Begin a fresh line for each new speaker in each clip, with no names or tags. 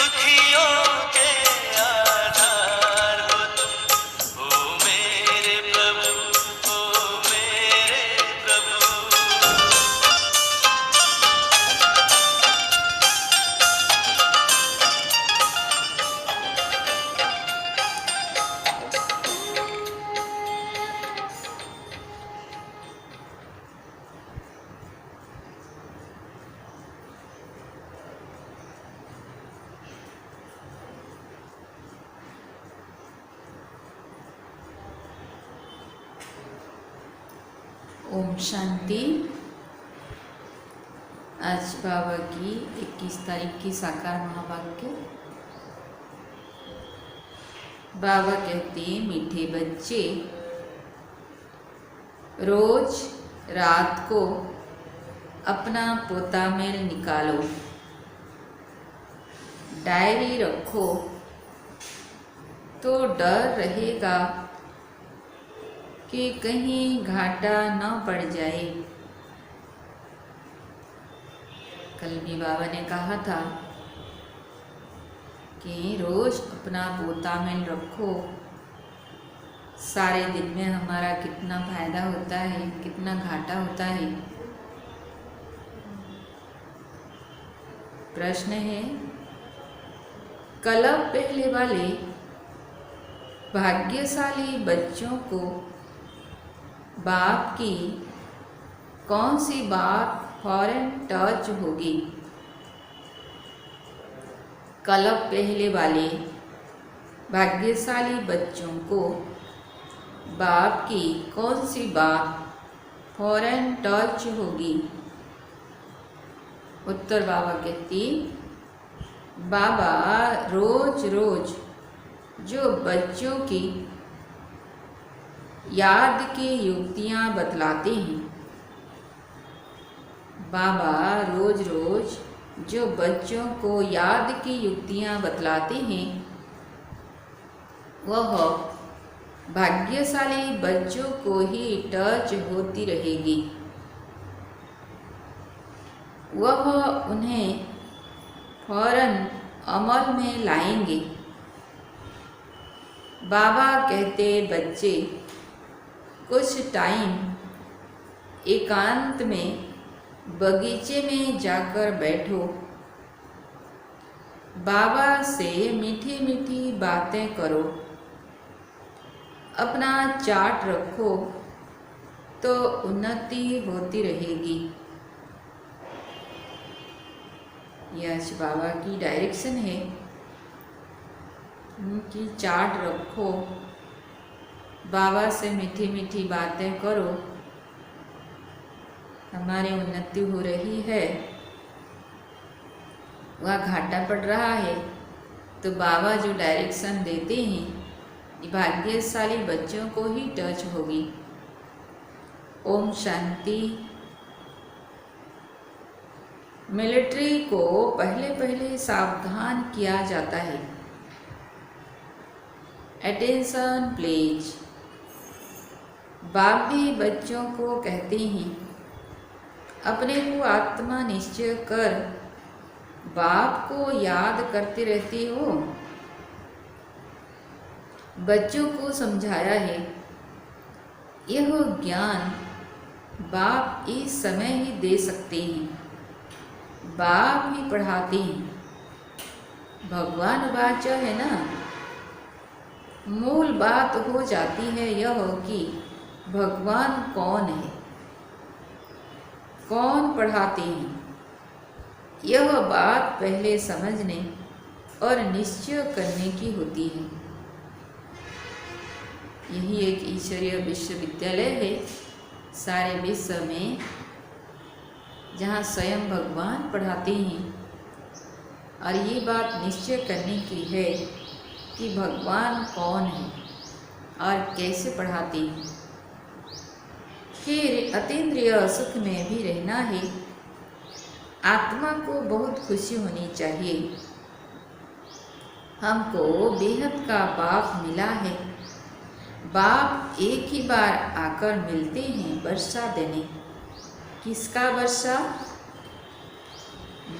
दुखियों के आधार हो तुम, ओ मेरे प्रभु, ओ मेरे प्रभु।
ओम शांति। आज बाबा की 21 तारीख की साकार महावाक्य। बाबा कहते हैं, मीठे बच्चे, रोज रात को अपना पोता मेल निकालो, डायरी रखो तो डर रहेगा कि कहीं घाटा न पड़ जाए। कल भी बाबा ने कहा था कि रोज अपना पोता मेल रखो, सारे दिन में हमारा कितना फायदा होता है, कितना घाटा होता है। प्रश्न है, कल पहले वाले भाग्यशाली बच्चों को बाप की कौन सी बात फौरन टच होगी? कल पहले वाले भाग्यशाली बच्चों को बाप की कौन सी बात फौरन टच होगी? उत्तर बाबा कहती, बाबा रोज रोज जो बच्चों की याद की युक्तियाँ बतलाते हैं, बाबा रोज रोज जो बच्चों को याद की युक्तियाँ बतलाते हैं, वह भाग्यशाली बच्चों को ही टच होती रहेगी। वह उन्हें फौरन अमल में लाएंगे। बाबा कहते, बच्चे कुछ टाइम एकांत में बगीचे में जाकर बैठो, बाबा से मीठी मीठी बातें करो, अपना चार्ट रखो तो उन्नति होती रहेगी। यह आज बाबा की डायरेक्शन है कि चार्ट रखो, बाबा से मीठी मीठी बातें करो, हमारी उन्नति हो रही है, वह घाटा पड़ रहा है तो बाबा जो डायरेक्शन देते हैं, ये भाग्यशाली बच्चों को ही टच होगी। ओम शांति। मिलिट्री को पहले पहले सावधान किया जाता है। Attention please. बाप भी बच्चों को कहते हैं, अपने को आत्मा निश्चय कर बाप को याद करते रहते हो। बच्चों को समझाया है, यह ज्ञान बाप इस समय ही दे सकते हैं, बाप ही पढ़ाते हैं। भगवान वाचा है ना। मूल बात हो जाती है यह कि भगवान कौन है, कौन पढ़ाते हैं। यह बात पहले समझने और निश्चय करने की होती है। यही एक ईश्वरीय विश्वविद्यालय है सारे विश्व में, जहाँ स्वयं भगवान पढ़ाते हैं। और ये बात निश्चय करने की है कि भगवान कौन है और कैसे पढ़ाते हैं। फिर अतीन्द्रिय सुख में भी रहना है। आत्मा को बहुत खुशी होनी चाहिए। हमको बेहद का बाप मिला है। बाप एक ही बार आकर मिलते हैं वर्षा देने। किसका वर्षा?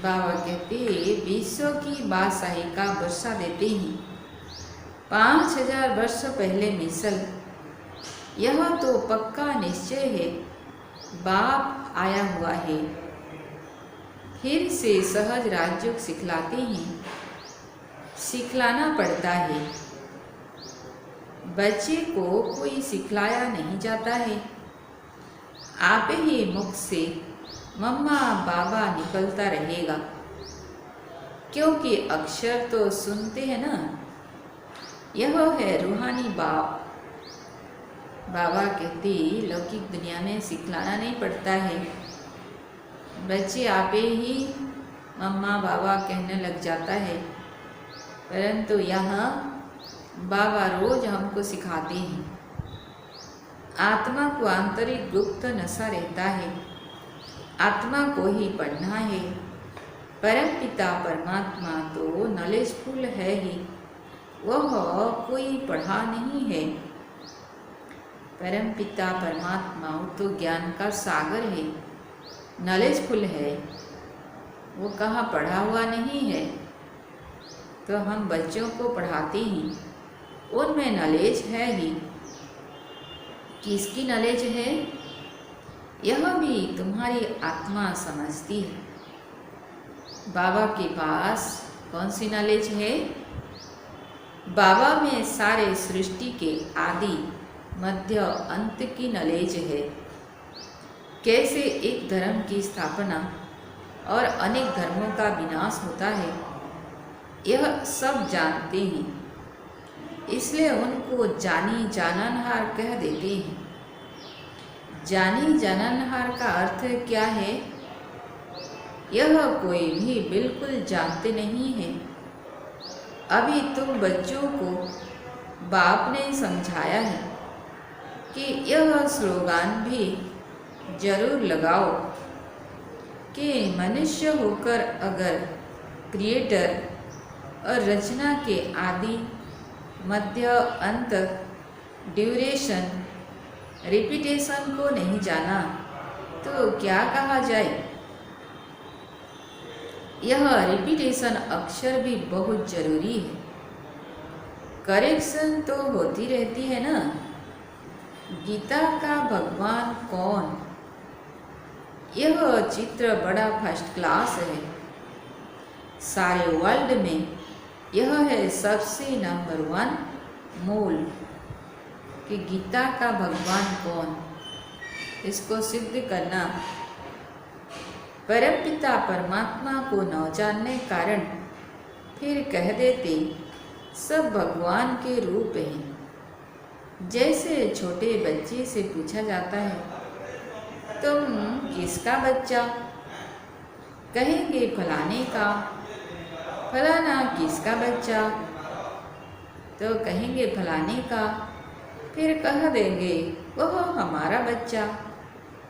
बाबा कहते विश्व की बादशाही का वर्षा देते हैं 5000 वर्ष पहले मिसल। यह तो पक्का निश्चय है, बाप आया हुआ है। फिर से सहज राजयोग सिखलाते हैं, सिखलाना पड़ता है। बच्चे को कोई सिखलाया नहीं जाता है, आप ही मुख से मम्मा बाबा निकलता रहेगा, क्योंकि अक्षर तो सुनते हैं ना। यह है रूहानी बाप। बाबा कहते लौकिक दुनिया में सिखलाना नहीं पड़ता है, बच्चे आपे ही मम्मा बाबा कहने लग जाता है। परंतु यहाँ बाबा रोज हमको सिखाते हैं। आत्मा को आंतरिक गुप्त नशा रहता है, आत्मा को ही पढ़ना है। परम पिता परमात्मा तो नॉलेजफुल है ही, वह कोई पढ़ा नहीं है। परम पिता परमात्मा तो ज्ञान का सागर है, नॉलेजफुल है, वो कहाँ पढ़ा हुआ नहीं है। तो हम बच्चों को पढ़ाते हैं, उनमें नॉलेज है ही। किसकी नॉलेज है? यह भी तुम्हारी आत्मा समझती है। बाबा के पास कौन सी नॉलेज है? बाबा में सारे सृष्टि के आदि मध्य अंत की नॉलेज है। कैसे एक धर्म की स्थापना और अनेक धर्मों का विनाश होता है, यह सब जानते हैं। इसलिए उनको जानी जाननहार कह देते हैं। जानी जाननहार का अर्थ क्या है? यह कोई भी बिल्कुल जानते नहीं है। अभी तुम बच्चों को बाप ने समझाया है कि यह स्लोगान भी जरूर लगाओ कि मनुष्य होकर अगर क्रिएटर और रचना के आदि मध्य अंत ड्यूरेशन रिपीटेशन को नहीं जाना तो क्या कहा जाए। यह रिपीटेशन अक्षर भी बहुत जरूरी है। करेक्शन तो होती रहती है ना। गीता का भगवान कौन? यह चित्र बड़ा फर्स्ट क्लास है। सारे वर्ल्ड में यह है सबसे नंबर 1 मूल कि गीता का भगवान कौन, इसको सिद्ध करना। परमपिता परमात्मा को न जानने कारण फिर कह देते सब भगवान के रूप हैं। जैसे छोटे बच्चे से पूछा जाता है तुम किसका बच्चा? कहेंगे फलाने का। फलाना किसका बच्चा? तो कहेंगे फलाने का। फिर कह देंगे वह हमारा बच्चा।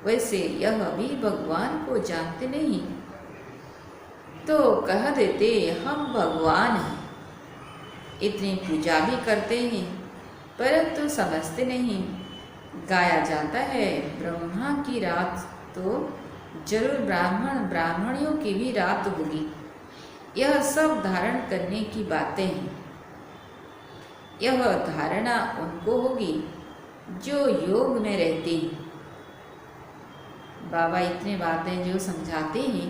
वैसे यह भी भगवान को जानते नहीं, तो कह देते हम भगवान हैं। इतनी पूजा भी करते हैं परंतु समझते नहीं। गाया जाता है ब्रह्मा की रात तो जरूर ब्राह्मण ब्राह्मणियों की भी रात होगी। यह सब धारण करने की बातें हैं। यह धारणा उनको होगी जो योग में रहते हैं। बाबा इतने बातें जो समझाते हैं,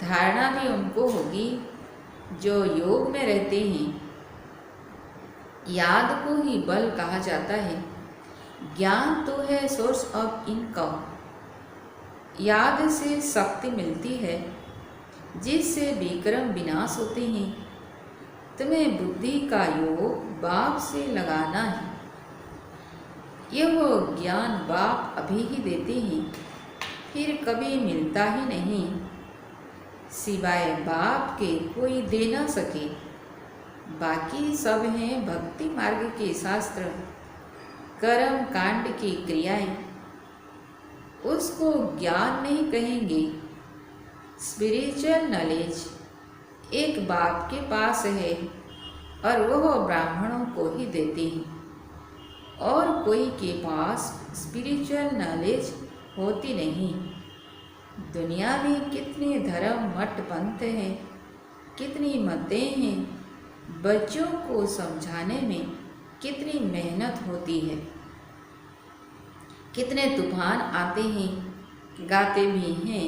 धारणा भी उनको होगी जो योग में रहते हैं। याद को ही बल कहा जाता है। ज्ञान तो है सोर्स ऑफ इनकम। याद से शक्ति मिलती है जिससे विक्रम विनाश होते हैं। तुम्हें बुद्धि का योग बाप से लगाना है। यह ज्ञान बाप अभी ही देते हैं, फिर कभी मिलता ही नहीं। सिवाय बाप के कोई दे न सके। बाकी सब हैं भक्ति मार्ग के शास्त्र, कर्म कांड की क्रियाएं। उसको ज्ञान नहीं कहेंगे। स्पिरिचुअल नॉलेज एक बाप के पास है और वह ब्राह्मणों को ही देते हैं। और कोई के पास स्पिरिचुअल नॉलेज होती नहीं। दुनिया में कितने धर्म मठ पंथ हैं, कितनी मतें हैं, बच्चों को समझाने में कितनी मेहनत होती है, कितने तूफान आते हैं, गाते भी हैं,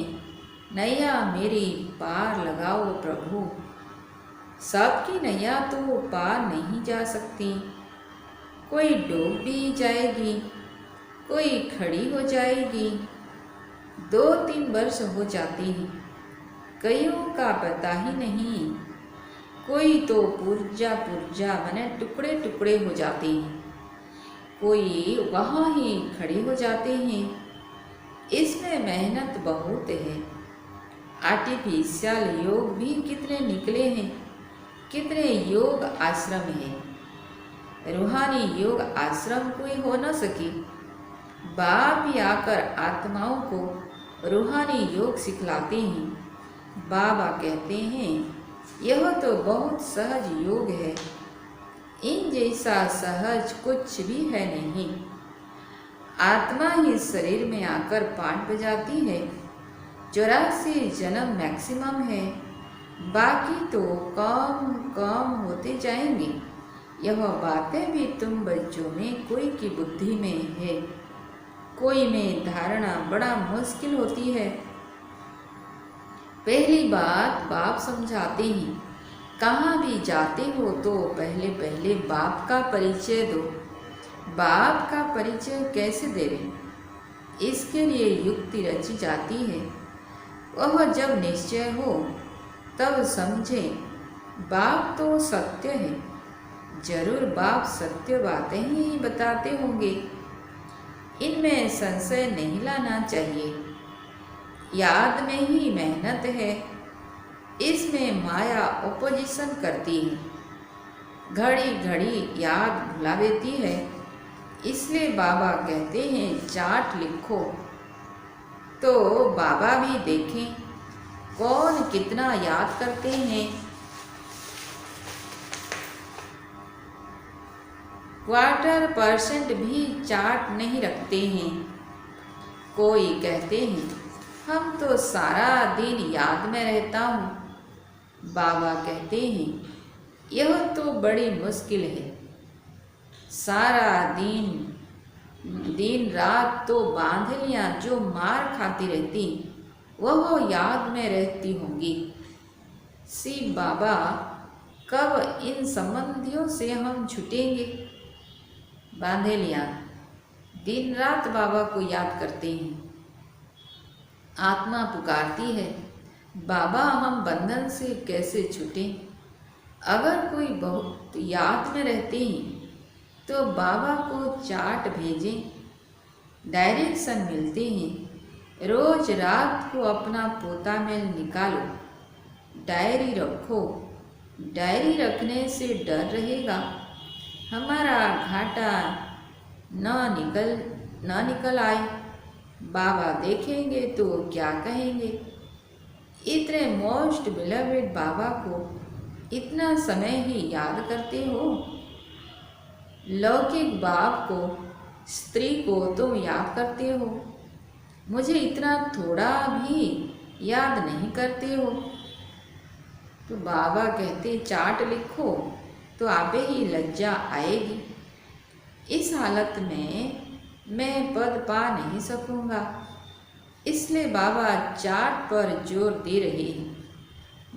नैया मेरी पार लगाओ प्रभु। सबकी नैया तो पार नहीं जा सकती, कोई डूब भी जाएगी, कोई खड़ी हो जाएगी, 2-3 वर्ष हो जाते हैं, कईयों का पता ही नहीं, कोई तो पुर्जा पुर्जा माने टुकड़े टुकड़े हो जाते हैं, कोई वहाँ ही खड़े हो जाते हैं। इसमें मेहनत बहुत है। आर्टिफिशियल योग भी कितने निकले हैं, कितने योग आश्रम हैं। रूहानी योग आश्रम कोई हो न सके, बाप ही आकर आत्माओं को रूहानी योग सिखलाते हैं। बाबा कहते हैं यह तो बहुत सहज योग है, इन जैसा सहज कुछ भी है नहीं। आत्मा ही शरीर में आकर पाठ बजाती है, 84 जन्म मैक्सिमम है, बाकी तो कम कम होते जाएंगे। यह बातें भी तुम बच्चों में कोई की बुद्धि में है, कोई में धारणा बड़ा मुश्किल होती है। पहली बात बाप समझाते हैं, कहाँ भी जाते हो तो पहले पहले बाप का परिचय दो। बाप का परिचय कैसे देवें, इसके लिए युक्ति रची जाती है। वह जब निश्चय हो तब समझे बाप तो सत्य है, जरूर बाप सत्य बातें ही बताते होंगे, इनमें संशय नहीं लाना चाहिए। याद में ही मेहनत है, इसमें माया ओपोजिशन करती है, घड़ी घड़ी याद भुला देती है। इसलिए बाबा कहते हैं चार्ट लिखो, तो बाबा भी देखें कौन कितना याद करते हैं। 1/4% भी चार्ट नहीं रखते हैं। कोई कहते हैं हम तो सारा दिन याद में रहता हूँ। बाबा कहते हैं यह तो बड़ी मुश्किल है। सारा दिन रात तो बांधलियाँ जो मार खाती रहती वह याद में रहती होंगी। शिव बाबा कब इन संबंधियों से हम छूटेंगे। बांधलियाँ दिन रात बाबा को याद करते हैं। आत्मा पुकारती है बाबा हम बंधन से कैसे छूटें। अगर कोई बहुत याद में रहते हैं तो बाबा को चार्ट भेजें, डायरेक्शन मिलते हैं। रोज रात को अपना पोता मेल निकालो, डायरी रखो। डायरी रखने से डर रहेगा हमारा घाटा न निकल आए। बाबा देखेंगे तो क्या कहेंगे। इतने मोस्ट बिलवेड बाबा को इतना समय ही याद करते हो। लौकिक बाप को, स्त्री को तुम याद करते हो, मुझे इतना थोड़ा भी याद नहीं करते हो। तो बाबा कहते चार्ट लिखो तो आपे ही लज्जा आएगी। इस हालत में मैं पद पा नहीं सकूँगा, इसलिए बाबा चार्ट पर जोर दे रहे हैं।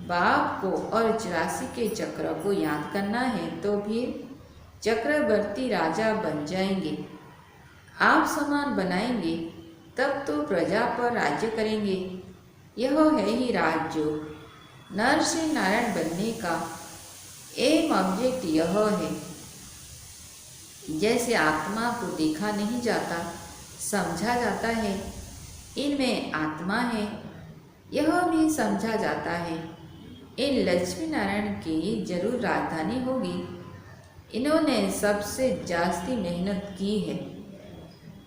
बाप को और 84 के चक्र को याद करना है तो फिर चक्रवर्ती राजा बन जाएंगे। आप समान बनाएंगे तब तो प्रजा पर राज्य करेंगे। यह है ही राजयोग। नर से नारायण बनने का एम ऑब्जेक्ट यह है। जैसे आत्मा को देखा नहीं जाता, समझा जाता है इनमें आत्मा है, यह भी समझा जाता है। इन लक्ष्मी नारायण की जरूर राजधानी होगी। इन्होंने सबसे जास्ती मेहनत की है,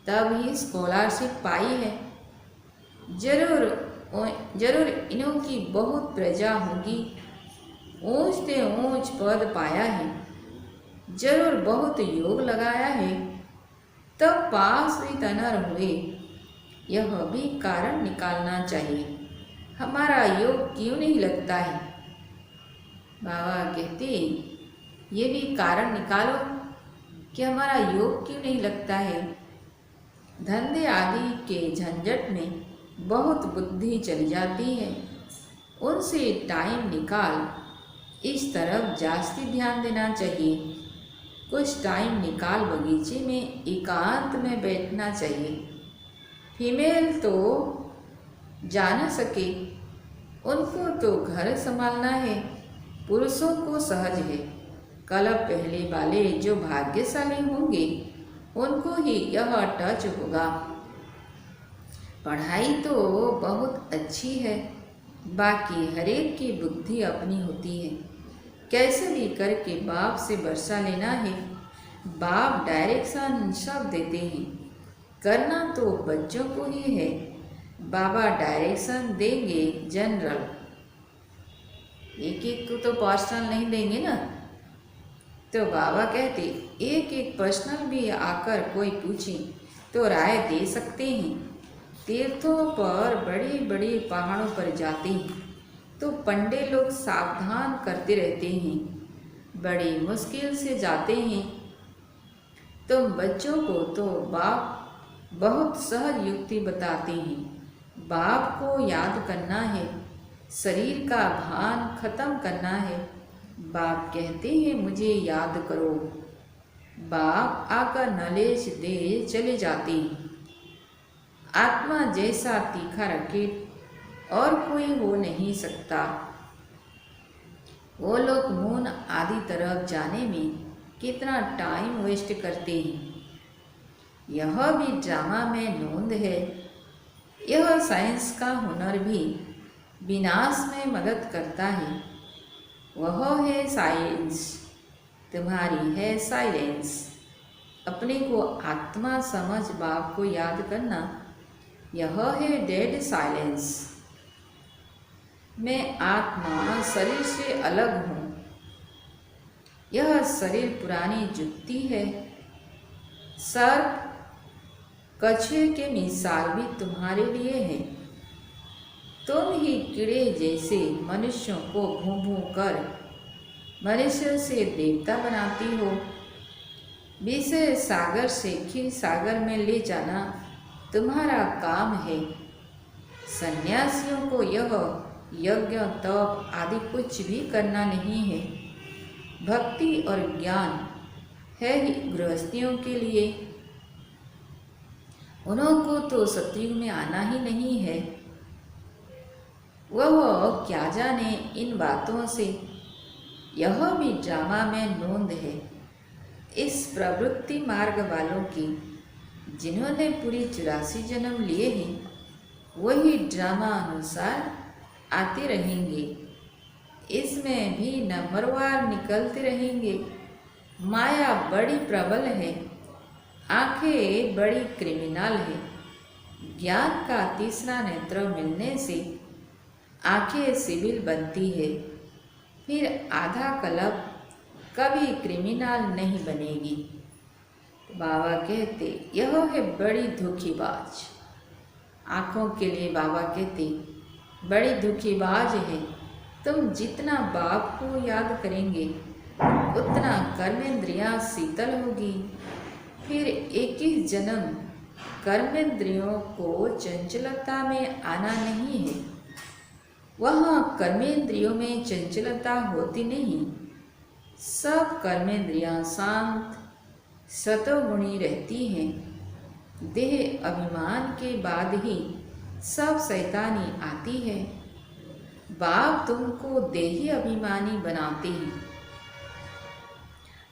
तब ही स्कॉलरशिप पाई है। जरूर इन्हों की बहुत प्रजा होगी। ऊंच से ऊंच पद पाया है, जरूर बहुत योग लगाया है, तब पास भी तनर हुए। यह भी कारण निकालना चाहिए, हमारा योग क्यों नहीं लगता है। बाबा कहते ये भी कारण निकालो कि हमारा योग क्यों नहीं लगता है। धंधे आदि के झंझट में बहुत बुद्धि चली जाती है, उनसे टाइम निकाल इस तरफ जास्ती ध्यान देना चाहिए। कुछ टाइम निकाल बगीचे में एकांत में बैठना चाहिए। फीमेल तो जा न सके, उनको तो घर संभालना है, पुरुषों को सहज है। कल पहले वाले जो भाग्यशाली होंगे उनको ही यह टच होगा। पढ़ाई तो बहुत अच्छी है, बाकी हरेक की बुद्धि अपनी होती है। कैसे भी करके बाप से वर्षा लेना है। बाप डायरेक्शन सब देते हैं, करना तो बच्चों को ही है। बाबा डायरेक्शन देंगे जनरल, एक एक को तो पर्सनल नहीं देंगे ना। तो बाबा कहते एक एक पर्सनल भी आकर कोई पूछे तो राय दे सकते हैं। तीर्थों पर बड़े बड़े पहाड़ों पर जाते हैं तो पंडे लोग सावधान करते रहते हैं, बड़ी मुश्किल से जाते हैं। तो बच्चों को तो बाप बहुत सहज युक्ति बताते हैं। बाप को याद करना है, शरीर का भान खत्म करना है। बाप कहते हैं मुझे याद करो। बाप आकर नॉलेज दे चले जाते हैं। आत्मा जैसा तीखा रखे और कोई हो नहीं सकता। वो लोग मून आदि तरफ जाने में कितना टाइम वेस्ट करते हैं। यह भी ड्रामा में नोंद है। यह साइंस का हुनर भी विनाश में मदद करता है। वह है साइंस, तुम्हारी है साइलेंस। अपने को आत्मा समझ बाप को याद करना, यह है डेड साइलेंस। मैं आत्मा शरीर से अलग हूँ। यह शरीर पुरानी जुत्ती है। सर्प कछुए के मिसाल भी तुम्हारे लिए है। तुम ही कीड़े जैसे मनुष्यों को भूं भूं कर मनुष्य से देवता बनाती हो। विषय सागर से क्षीर सागर में ले जाना तुम्हारा काम है। सन्यासियों को यह यज्ञ तप आदि कुछ भी करना नहीं है। भक्ति और ज्ञान है ही गृहस्थियों के लिए। उनको तो सतयुग में आना ही नहीं है। वह क्या जाने इन बातों से। यह भी ड्रामा में नोंद है इस प्रवृत्ति मार्ग वालों की, जिन्होंने पूरी 84 जन्म लिए हैं, वही ड्रामा अनुसार आते रहेंगे। इसमें भी नंबरवार निकलते रहेंगे। माया बड़ी प्रबल है, आंखें बड़ी क्रिमिनल है। ज्ञान का तीसरा नेत्र मिलने से आंखें सिविल बनती है, फिर आधा कल्प कभी क्रिमिनल नहीं बनेगी। बाबा कहते यह है बड़ी धोखेबाज। आँखों के लिए बाबा कहते बड़ी धोखेबाज है। तुम जितना बाप को याद करेंगे उतना कर्मेंद्रियां शीतल होगी। फिर 21 जन्म कर्मेंद्रियों को चंचलता में आना नहीं है। वहाँ कर्मेंद्रियों में चंचलता होती नहीं। सब कर्मेंद्रियां शांत सतोगुणी रहती हैं। देह अभिमान के बाद ही सब शैतानी आती है। बाप तुमको देही अभिमानी बनाते हैं।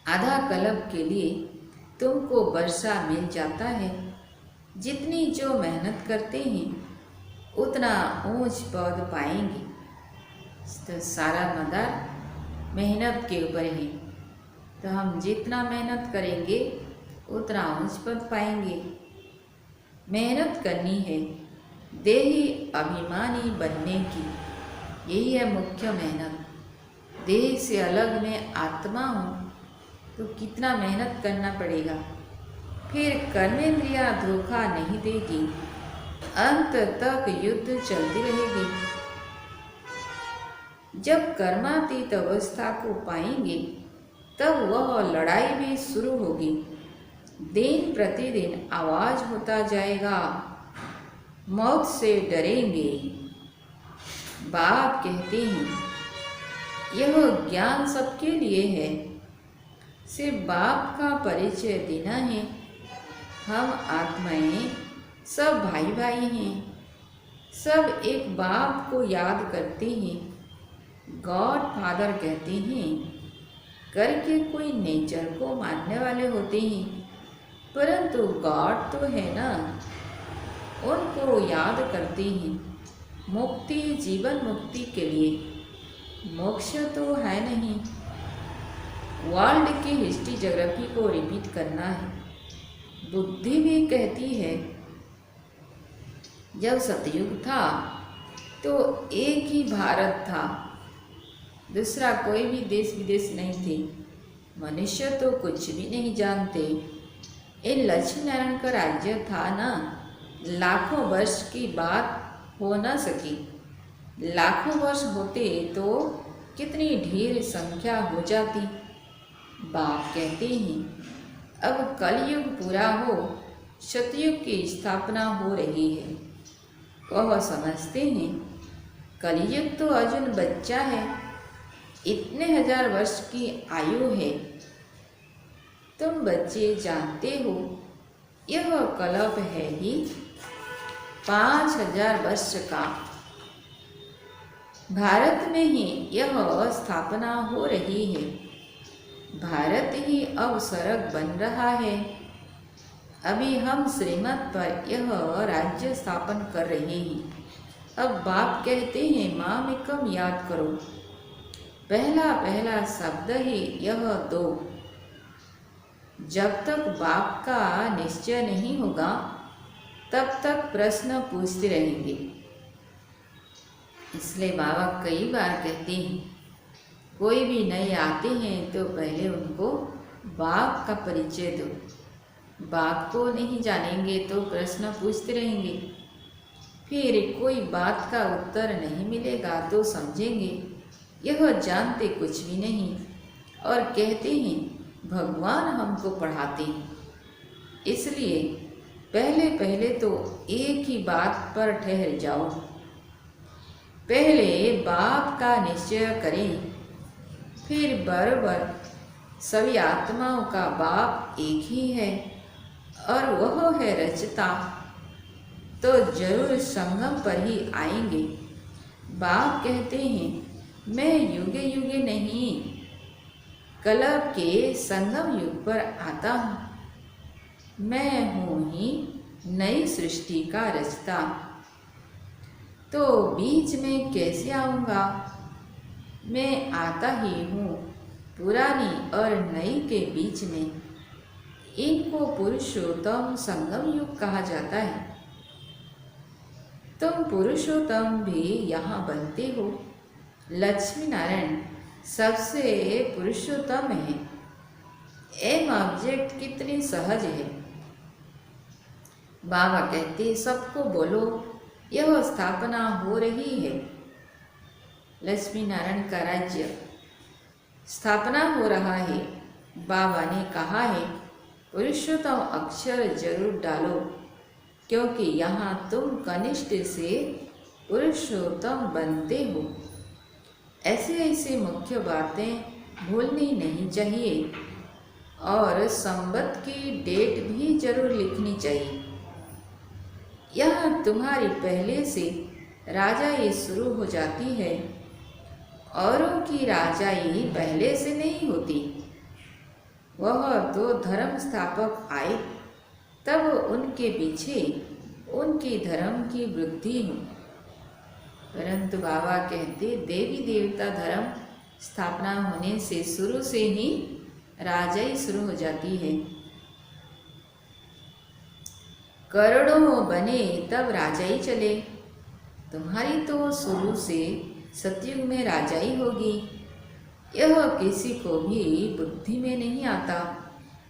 आधा कल्प के लिए तुमको वर्षा मिल जाता है। जितनी जो मेहनत करते हैं उतना ऊंच पद पाएंगे। तो सारा मदार मेहनत के ऊपर है। तो हम जितना मेहनत करेंगे उतना ऊंच पद पाएंगे। मेहनत करनी है देही अभिमानी बनने की, यही है मुख्य मेहनत। देह से अलग मैं आत्मा हूँ तो कितना मेहनत करना पड़ेगा। फिर कर्मेंद्रिया धोखा नहीं देगी। अंत तक युद्ध चलती रहेगी। जब कर्मातीत अवस्था को पाएंगे तब वह लड़ाई भी शुरू होगी। दिन प्रतिदिन आवाज होता जाएगा, मौत से डरेंगे। बाप कहते हैं यह ज्ञान सबके लिए है, सिर्फ बाप का परिचय देना है। हम आत्माएं सब भाई भाई हैं, सब एक बाप को याद करते हैं, गॉड फादर कहते हैं करके कोई नेचर को मानने वाले होते हैं, परंतु गॉड तो है ना, उनको याद करते हैं। मुक्ति जीवन मुक्ति के लिए, मोक्ष तो है नहीं। वर्ल्ड की हिस्ट्री ज्योग्राफी को रिपीट करना है। बुद्धि भी कहती है जब सतयुग था तो एक ही भारत था, दूसरा कोई भी देश विदेश नहीं थे, मनुष्य तो कुछ भी नहीं जानते। इन लक्ष्मी नारायण का राज्य था ना, लाखों वर्ष की बात हो न सकी। लाखों वर्ष होते तो कितनी ढेर संख्या हो जाती। बाप कहते हैं अब कलयुग पूरा हो, सतयुग की स्थापना हो रही है। वह समझते हैं कलयुग तो अर्जुन बच्चा है, इतने हजार वर्ष की आयु है। तुम बच्चे जानते हो यह कल्प है ही 5000 वर्ष का। भारत में ही यह स्थापना हो रही है। भारत ही अब स्वर्ग बन रहा है। अभी हम श्रीमत पर यह राज्य स्थापन कर रहे हैं। अब बाप कहते हैं माँ में कम याद करो, पहला पहला शब्द ही यह दो। जब तक बाप का निश्चय नहीं होगा तब तक प्रश्न पूछते रहेंगे। इसलिए बाबा कई बार कहते हैं कोई भी नए आते हैं तो पहले उनको बाप का परिचय दो। बाप को नहीं जानेंगे तो प्रश्न पूछते रहेंगे, फिर कोई बात का उत्तर नहीं मिलेगा तो समझेंगे यह जानते कुछ भी नहीं, और कहते हैं भगवान हमको पढ़ाते हैं। इसलिए पहले पहले तो एक ही बात पर ठहर जाओ। पहले बाप का निश्चय करें, फिर बराबर सभी आत्माओं का बाप एक ही है और वह है रचता, तो जरूर संगम पर ही आएंगे। बाप कहते हैं मैं युगे युगे नहीं, कल्प के संगम युग पर आता हूँ। मैं हूँ ही नई सृष्टि का रचता, तो बीच में कैसे आऊँगा? मैं आता ही हूँ पुरानी और नई के बीच में। इनको पुरुषोत्तम संगम युग कहा जाता है। तुम पुरुषोत्तम भी यहाँ बनते हो। लक्ष्मी नारायण सबसे पुरुषोत्तम है। एम ऑब्जेक्ट कितनी सहज है। बाबा कहते सबको बोलो यह स्थापना हो रही है। लक्ष्मी नारायण का राज्य स्थापना हो रहा है। बाबा ने कहा है पुरुषोत्तम अक्षर जरूर डालो, क्योंकि यहाँ तुम कनिष्ठ से पुरुषोत्तम बनते हो। ऐसे ऐसे मुख्य बातें भूलनी नहीं चाहिए और संवत की डेट भी जरूर लिखनी चाहिए। यह तुम्हारी पहले से राजाई शुरू हो जाती है। औरों की राजाई पहले से नहीं होती। वह तो धर्म स्थापक आए तब उनके पीछे उनकी धर्म की वृद्धि हो। परंतु बाबा कहते देवी देवता धर्म स्थापना होने से शुरू से ही राजाई शुरू हो जाती है। करोड़ों बने तब राजाई चले। तुम्हारी तो शुरू से सतयुग में राजाई होगी। यह किसी को भी बुद्धि में नहीं आता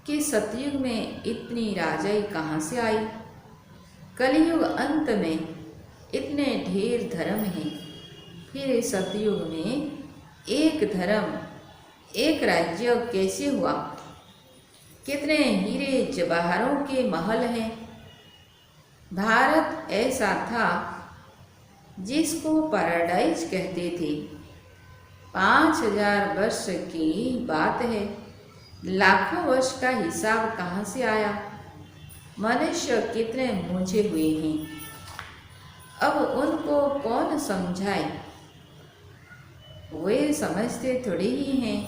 कि सतयुग में इतनी राजाई कहाँ से आई। कलयुग अंत में इतने ढेर धर्म हैं, फिर सतयुग में एक धर्म एक राज्य कैसे हुआ? कितने हीरे जवाहरों के महल हैं। भारत ऐसा था जिसको पैराडाइज कहते थे। 5000 वर्ष की बात है, लाखों वर्ष का हिसाब कहाँ से आया? मनुष्य कितने मूझे हुए हैं, अब उनको कौन समझाए? वे समझते थोड़े ही हैं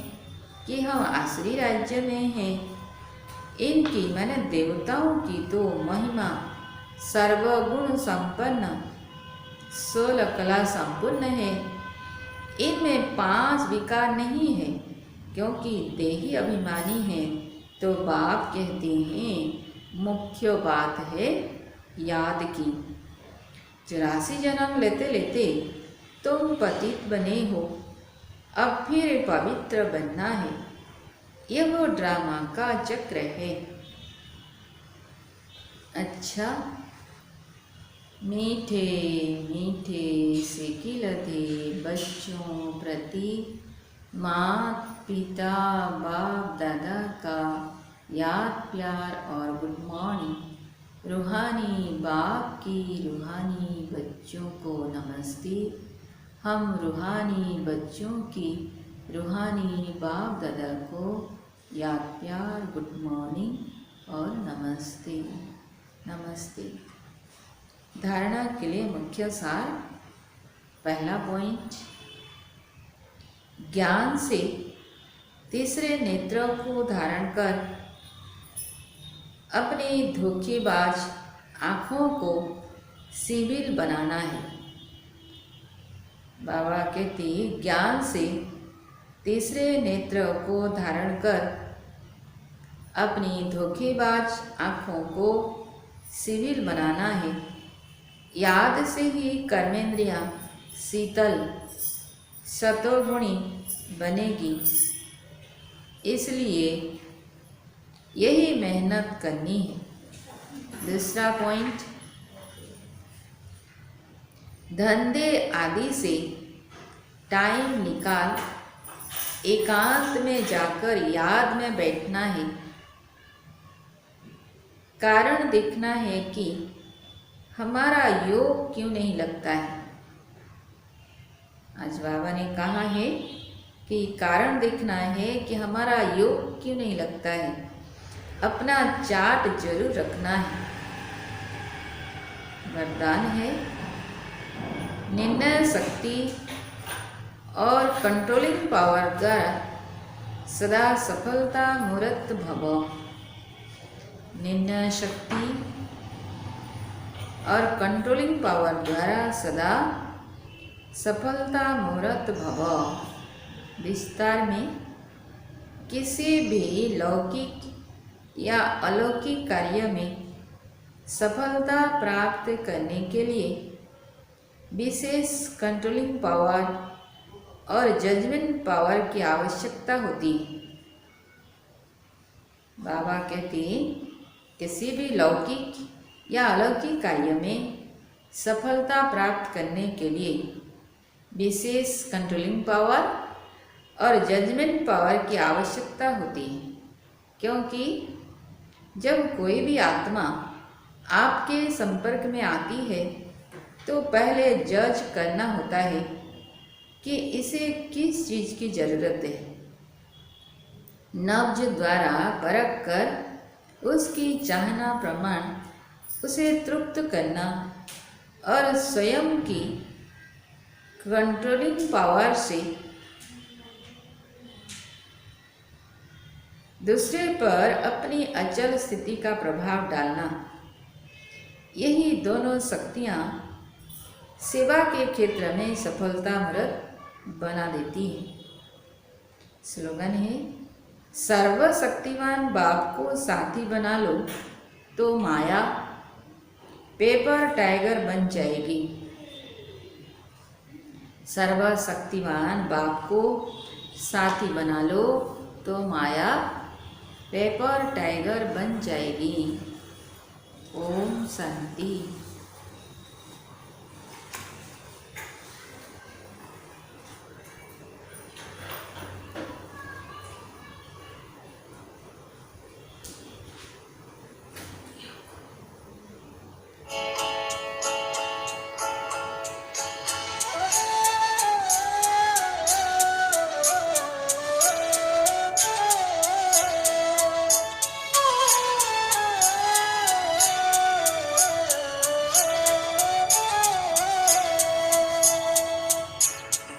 कि हम आसुरी राज्य में हैं। इनकी मैंने देवताओं की तो महिमा सर्वगुण संपन्न 16 कला संपूर्ण है। इनमें 5 विकार नहीं है, क्योंकि देही अभिमानी है। तो बाप कहते हैं मुख्य बात है याद की। 84 जन्म लेते लेते तुम पतित बने हो, अब फिर पवित्र बनना है। यह वो ड्रामा का चक्र है। अच्छा, मीठे मीठे से खिलते बच्चों प्रति माता पिता बाप दादा का याद प्यार और गुड मॉर्निंग। रूहानी बाप की रूहानी बच्चों को नमस्ते। हम रूहानी बच्चों की रूहानी बाप दादा को याद प्यार गुड मॉर्निंग और नमस्ते नमस्ते। धारणा के लिए मुख्य सार। पहला पॉइंट, ज्ञान से तीसरे नेत्र को धारण कर अपनी धोखेबाज आँखों को सिविल बनाना है। बाबा कहते ज्ञान से तीसरे नेत्र को धारण कर अपनी धोखेबाज आँखों को सिविल बनाना है। याद से ही कर्मेंद्रियाँ शीतल सतोगुणी बनेगी, इसलिए यही मेहनत करनी है। दूसरा पॉइंट, धंधे आदि से टाइम निकाल एकांत में जाकर याद में बैठना है। कारण देखना है कि हमारा योग क्यों नहीं लगता है। आज बाबा ने कहा है कि कारण देखना है कि हमारा योग क्यों नहीं लगता है। अपना चार्ट जरूर रखना है। वरदान है निर्णय शक्ति और कंट्रोलिंग पावर द्वारा सदा सफलता मूर्त भव। निर्णय शक्ति और कंट्रोलिंग पावर द्वारा सदा सफलता मूर्त भव। विस्तार में, किसी भी लौकिक या अलौकिक कार्य में सफलता प्राप्त करने के लिए विशेष कंट्रोलिंग पावर और जजमेंट पावर की आवश्यकता होती है। बाबा कहते हैं किसी भी लौकिक या अलौकिक कार्य में सफलता प्राप्त करने के लिए विशेष कंट्रोलिंग पावर और जजमेंट पावर की आवश्यकता होती है, क्योंकि जब कोई भी आत्मा आपके संपर्क में आती है तो पहले जज करना होता है कि इसे किस चीज़ की ज़रूरत है। नब्ज द्वारा परख कर उसकी चाहना प्रमाण उसे तृप्त करना और स्वयं की कंट्रोलिंग पावर से दूसरे पर अपनी अचल स्थिति का प्रभाव डालना, यही दोनों शक्तियाँ सेवा के क्षेत्र में सफलता मूर्त बना देती है। स्लोगन है, सर्वशक्तिमान बाप को साथी बना लो तो माया पेपर टाइगर बन जाएगी। सर्वशक्तिमान बाप को साथी बना लो तो माया पेपर टाइगर बन जाएगी। ओम शांति।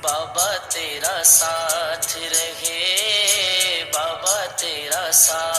बाबा तेरा साथ रहे, बाबा तेरा साथ